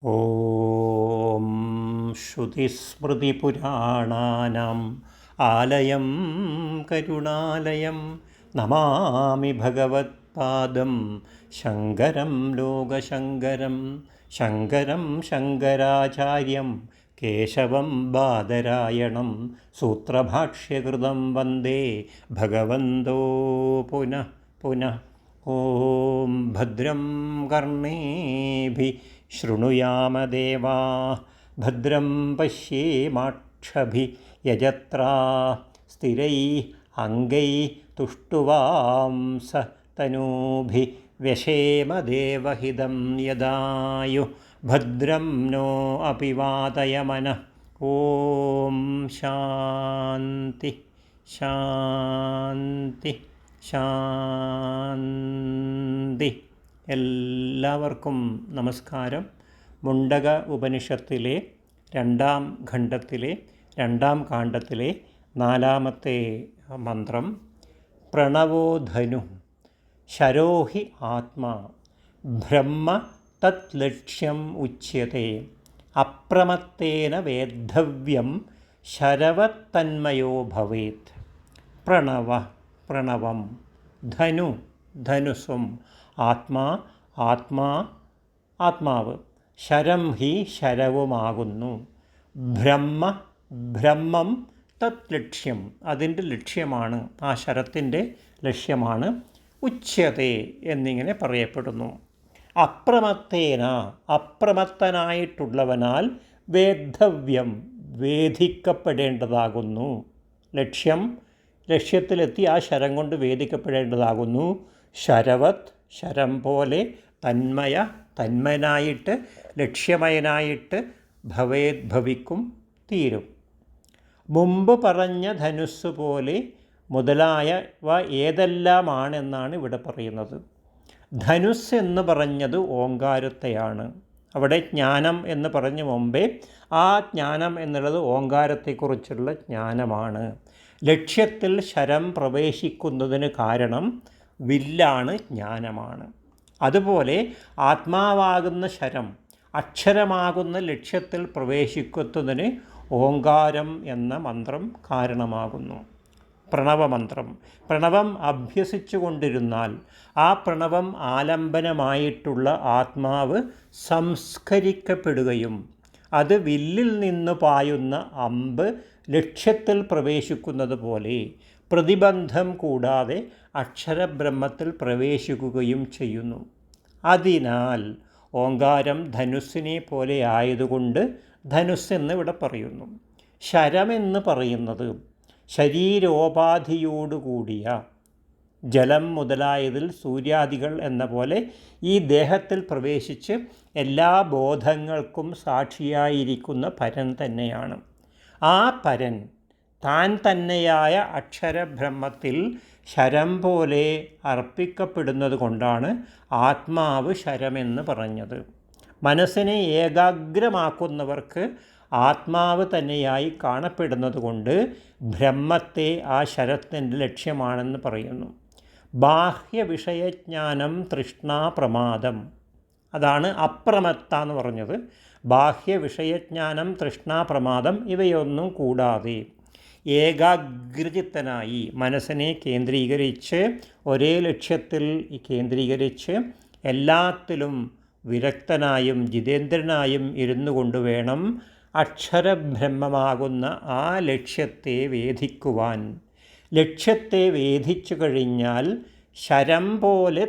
ഓം ശ്രുതിസ്മൃതിപുരാണാനാം ആലയം കരുണാലയം നമാമി ഭഗവത്പാദം ശങ്കരം ലോകശങ്കരം ശങ്കരം ശങ്കരാചാര്യം കേശവം ബാദരായണം സൂത്രഭാഷ്യകൃതം വന്ദേ ഭഗവന്തോ പുനഃ പുനഃ. ഓം ഭദ്രം കർണേഭിഃ ശൃണുയാമദേവാഃ ഭദ്രം പശ്യേമാക്ഷഭിഃ യജത്രാഃ സ്ഥിരൈഃ അംഗൈഃ തുഷ്ടുവാംസതനൂഭിഃ വ്യശേമദേവഹിതം യദായുഃ ഭദ്രം नो अपि वातयमनः. ഓം ശാന്തി ശാന്തി ശാന്തി. എല്ലാവർക്കും നമസ്കാരം. മുണ്ടക ഉപനിഷത്തിലെ രണ്ടാം ഖണ്ഡത്തിലെ രണ്ടാം കാണ്ഡത്തിലെ നാലാമത്തെ മന്ത്രം. പ്രണവോ ധനു ശരോഹി ആത്മാ ബ്രഹ്മ തത് ലക്ഷ്യം ഉച്യത്തെ അപ്രമത്തേന വേദ്ധവ്യം ശരവത്തന്മയോ ഭവേത്. പ്രണവ പ്രണവം, ധനു ധനുസ്സും, ആത്മാ ആത്മാ ആത്മാവ്, ശരം ഹി ശരവുമാകുന്നു, ബ്രഹ്മ ബ്രഹ്മം തത് ലക്ഷ്യം അതിൻ്റെ ലക്ഷ്യമാണ്, ആ ശരത്തിൻ്റെ ലക്ഷ്യമാണ്, ഉച്യത്തെ എന്നിങ്ങനെ പറയപ്പെടുന്നു. അപ്രമത്തേന അപ്രമത്തനായിട്ടുള്ളവനാൽ വേദ്ധവ്യം വേദിക്കപ്പെടേണ്ടതാകുന്നു. ലക്ഷ്യത്തിലെത്തി ആ ശരം കൊണ്ട് വേദിക്കപ്പെടേണ്ടതാകുന്നു. ശരവത് ശരം പോലെ, തന്മയ തന്മയനായിട്ട്, ലക്ഷ്യമയനായിട്ട്, ഭവേത് ഭവിക്കും, തീരും. മുമ്പ് പറഞ്ഞ ധനുസ് പോലെ മുതലായവ ഏതെല്ലാമാണെന്നാണ് ഇവിടെ പറയുന്നത്. ധനുസ് എന്ന് പറഞ്ഞത് ഓങ്കാരത്തെയാണ്. അവിടെ ജ്ഞാനം എന്ന് പറഞ്ഞ മുമ്പേ ആ ജ്ഞാനം എന്നുള്ളത് ഓങ്കാരത്തെക്കുറിച്ചുള്ള ജ്ഞാനമാണ്. ലക്ഷ്യത്തിൽ ശരം പ്രവേശിക്കുന്നതിന് കാരണം വില്ലാണ്, ജ്ഞാനമാണ്. അതുപോലെ ആത്മാവാകുന്ന ശരം അക്ഷരമാകുന്ന ലക്ഷ്യത്തിൽ പ്രവേശിക്കുന്നതിന് ഓങ്കാരം എന്ന മന്ത്രം കാരണമാകുന്നു. പ്രണവമന്ത്രം, പ്രണവം അഭ്യസിച്ചു കൊണ്ടിരുന്നാൽ ആ പ്രണവം ആലംബനമായിട്ടുള്ള ആത്മാവ് സംസ്കരിക്കപ്പെടുകയും അത് വില്ലിൽ നിന്ന് പായുന്ന അമ്പ് ലക്ഷ്യത്തിൽ പ്രവേശിക്കുന്നത് പോലെ പ്രതിബന്ധം കൂടാതെ അക്ഷരബ്രഹ്മത്തിൽ പ്രവേശിക്കുകയും ചെയ്യുന്നു. അതിനാൽ ഓങ്കാരം ധനുസ്സിനെ പോലെ ആയതുകൊണ്ട് ധനുസ് എന്ന് ഇവിടെ പറയുന്നു. ശരമെന്ന് പറയുന്നത് ശരീരോപാധിയോടുകൂടിയ ജലം മുതലായതിൽ സൂര്യാദികൾ എന്ന പോലെ ഈ ദേഹത്തിൽ പ്രവേശിച്ച് എല്ലാ ബോധങ്ങൾക്കും സാക്ഷിയായിരിക്കുന്ന പരൻ തന്നെയാണ്. ആ പരൻ താൻ തന്നെയായ അക്ഷരബ്രഹ്മത്തിൽ ശരം പോലെ അർപ്പിക്കപ്പെടുന്നത് കൊണ്ടാണ് ആത്മാവ് ശരമെന്ന് പറഞ്ഞത്. മനസ്സിനെ ഏകാഗ്രമാക്കുന്നവർക്ക് ആത്മാവ് തന്നെയായി കാണപ്പെടുന്നത് കൊണ്ട് ബ്രഹ്മത്തെ ആ ശരത്തിൻ്റെ ലക്ഷ്യമാണെന്ന് പറയുന്നു. ബാഹ്യവിഷയജ്ഞാനം തൃഷ്ണാ പ്രമാദം, അതാണ് അപ്രമത്ത എന്ന് പറഞ്ഞത്. ബാഹ്യവിഷയജ്ഞാനം തൃഷ്ണാ പ്രമാദം ഇവയൊന്നും കൂടാതെ ഏകാഗ്രചിത്തനായി മനസ്സിനെ കേന്ദ്രീകരിച്ച് ഒരേ ലക്ഷ്യത്തിൽ കേന്ദ്രീകരിച്ച് എല്ലാത്തിലും വിരക്തനായും ജിതേന്ദ്രനായും ഇരുന്നു കൊണ്ട് വേണം അക്ഷരബ്രഹ്മമാകുന്ന ആ ലക്ഷ്യത്തെ വേദിക്കുവാൻ. ലക്ഷ്യത്തെ വേദിച്ചു കഴിഞ്ഞാൽ ശരം പോലെ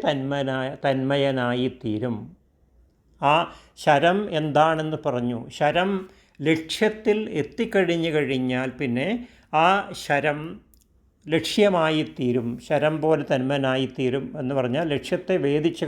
തന്മയനായിത്തീരും. ആ ശരം എന്താണെന്ന് പറഞ്ഞു. ശരം ലക്ഷ്യത്തിൽ എത്തിക്കഴിഞ്ഞു കഴിഞ്ഞാൽ പിന്നെ ആ ശരം ലക്ഷ്യമായിത്തീരും, ശരം പോലെ തന്മനായിത്തീരും എന്ന് പറഞ്ഞാൽ ലക്ഷ്യത്തെ വേദിച്ചു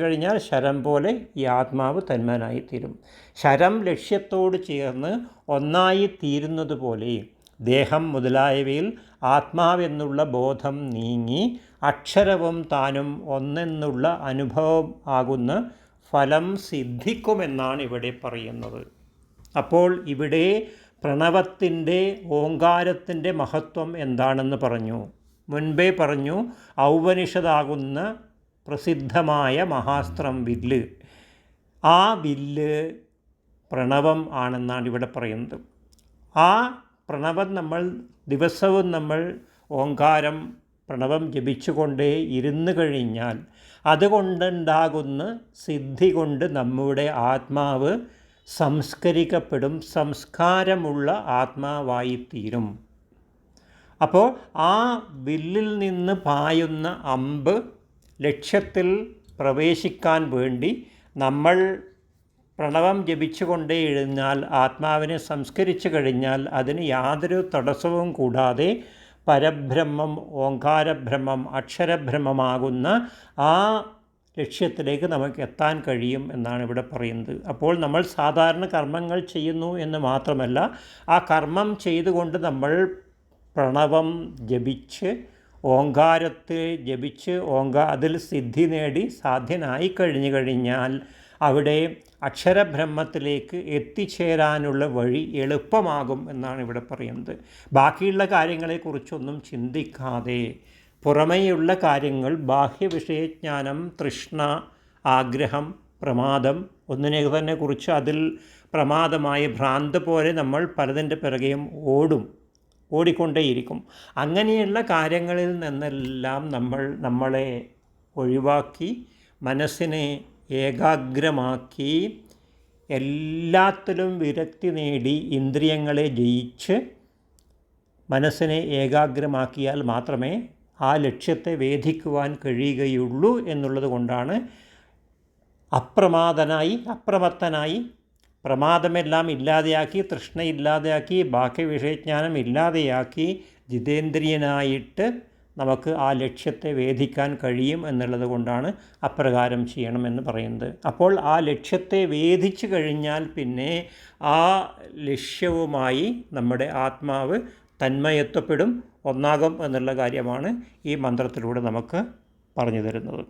കഴിഞ്ഞാൽ ശരം പോലെ ഈ ആത്മാവ് തന്മനായിത്തീരും. ശരം ലക്ഷ്യത്തോട് ചേർന്ന് ഒന്നായിത്തീരുന്നത് പോലെ ദേഹം മുതലായവയിൽ ആത്മാവെന്നുള്ള ബോധം നീങ്ങി അക്ഷരവും താനും ഒന്നെന്നുള്ള അനുഭവം ആകുന്ന ഫലം സിദ്ധിക്കുമെന്നാണ് ഇവിടെ പറയുന്നത്. അപ്പോൾ ഇവിടെ പ്രണവത്തിൻ്റെ ഓങ്കാരത്തിൻ്റെ മഹത്വം എന്താണെന്ന് പറഞ്ഞു. മുൻപേ പറഞ്ഞു ഔപനിഷദാകുന്ന പ്രസിദ്ധമായ മഹാസ്ത്രം വില്ല്. ആ വില്ല് പ്രണവം ആണെന്നാണ് ഇവിടെ പറയുന്നത്. ആ പ്രണവം നമ്മൾ ദിവസവും നമ്മൾ ഓങ്കാരം പ്രണവം ജപിച്ചുകൊണ്ടേ ഇരുന്ന് കഴിഞ്ഞാൽ അതുകൊണ്ടുണ്ടാകുന്ന സിദ്ധി കൊണ്ട് നമ്മുടെ ആത്മാവ് സംസ്കരിക്കപ്പെടും, സംസ്കാരമുള്ള ആത്മാവായിത്തീരും. അപ്പോൾ ആ വില്ലിൽ നിന്ന് പായുന്ന അമ്പ് ലക്ഷ്യത്തിൽ പ്രവേശിക്കാൻ വേണ്ടി നമ്മൾ പ്രണവം ജപിച്ചുകൊണ്ടേ ഇരുന്നാൽ ആത്മാവിനെ സംസ്കരിച്ചു കഴിഞ്ഞാൽ അതിന് യാതൊരു തടസ്സവും കൂടാതെ പരബ്രഹ്മം, ഓങ്കാരബ്രഹ്മം, അക്ഷരബ്രഹ്മമാകുന്ന ആ ലക്ഷ്യത്തിലേക്ക് നമുക്ക് എത്താൻ കഴിയും എന്നാണ് ഇവിടെ പറയുന്നത്. അപ്പോൾ നമ്മൾ സാധാരണ കർമ്മങ്ങൾ ചെയ്യുന്നു എന്ന് മാത്രമല്ല, ആ കർമ്മം ചെയ്തുകൊണ്ട് നമ്മൾ പ്രണവം ജപിച്ച് ഓങ്കാരത്തെ ജപിച്ച് അതിൽ സിദ്ധി നേടി സാധ്യനായി കഴിഞ്ഞാൽ അവിടെ അക്ഷരബ്രഹ്മത്തിലേക്ക് എത്തിച്ചേരാനുള്ള വഴി എളുപ്പമാകും എന്നാണ് ഇവിടെ പറയുന്നത്. ബാക്കിയുള്ള കാര്യങ്ങളെക്കുറിച്ചൊന്നും ചിന്തിക്കാതെ പുറമേയുള്ള കാര്യങ്ങൾ, ബാഹ്യവിഷയജ്ഞാനം, തൃഷ്ണ, ആഗ്രഹം, പ്രമാദം ഒന്നിനെ തന്നെ കുറിച്ച് അതിൽ പ്രമാദമായ ഭ്രാന്ത് പോലെ നമ്മൾ പലതിൻ്റെ പിറകെയും ഓടിക്കൊണ്ടേയിരിക്കും. അങ്ങനെയുള്ള കാര്യങ്ങളിൽ നിന്നെല്ലാം നമ്മളെ ഒഴിവാക്കി മനസ്സിനെ ഏകാഗ്രമാക്കി എല്ലാത്തിലും വിരക്തി നേടി ഇന്ദ്രിയങ്ങളെ ജയിച്ച് മനസ്സിനെ ഏകാഗ്രമാക്കിയാൽ മാത്രമേ ആ ലക്ഷ്യത്തെ വേദിക്കുവാൻ കഴിയുകയുള്ളൂ എന്നുള്ളത് കൊണ്ടാണ് അപ്രമത്തനായി പ്രമാദമെല്ലാം ഇല്ലാതെയാക്കി, തൃഷ്ണയില്ലാതെയാക്കി, ബാഹ്യവിഷയജ്ഞാനം ഇല്ലാതെയാക്കി ജിതേന്ദ്രിയനായിട്ട് നമുക്ക് ആ ലക്ഷ്യത്തെ വേദിക്കാൻ കഴിയും എന്നുള്ളത് കൊണ്ടാണ് അപ്രകാരം ചെയ്യണമെന്ന് പറയുന്നത്. അപ്പോൾ ആ ലക്ഷ്യത്തെ വേദിച്ചു കഴിഞ്ഞാൽ പിന്നെ ആ ലക്ഷ്യവുമായി നമ്മുടെ ആത്മാവ് തന്മയത്വപ്പെടും, ഒന്നാകും എന്നുള്ള കാര്യമാണ് ഈ മന്ത്രത്തിലൂടെ നമുക്ക് പറഞ്ഞു തരുന്നത്.